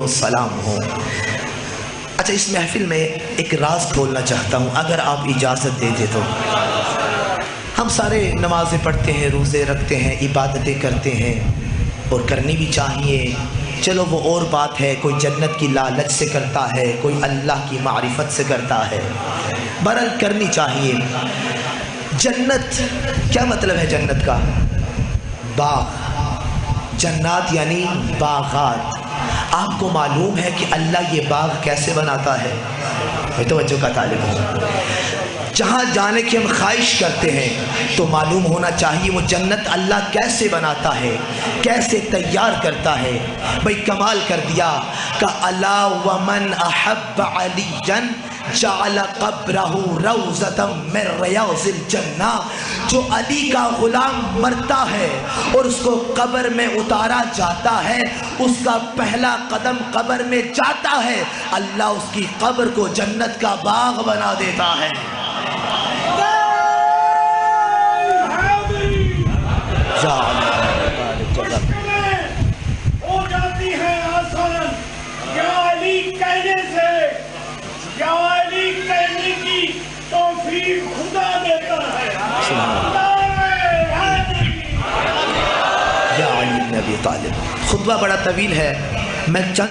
सलाम हो। अच्छा, इस महफिल में एक राज खोलना चाहता हूँ, अगर आप इजाज़त दे दे तो। हम सारे नमाज़ें पढ़ते हैं, रोज़े रखते हैं, इबादतें करते हैं और करनी भी चाहिए। चलो वो और बात है, कोई जन्नत की लालच से करता है, कोई अल्लाह की मारिफत से करता है, बहरहाल करनी चाहिए। जन्नत क्या मतलब है? जन्नत का बाग, जन्नत यानी बागात। आपको मालूम है कि अल्लाह ये बाग कैसे बनाता है? मैं तवज्जो का तालिब हूँ। जहाँ जाने की हम ख्वाहिश करते हैं तो मालूम होना चाहिए वो जन्नत अल्लाह कैसे बनाता है, कैसे तैयार करता है। भाई कमाल कर दिया का अला वमन अहब्ब अलीजन जअल क़ब्रहु रौज़तम मिन रियाज़िल जन्ना। जो अली का गुलाम मरता है और उसको कब्र में उतारा जाता है, उसका पहला कदम कब्र में जाता है, अल्लाह उसकी कब्र को जन्नत का बाग बना देता है। हो जाती है आसान या अली कहने से, या अली कहने की तौफीक खुदा देता है। या अली नबी तालिब। खुतबा बड़ा तवील है, मैं चंद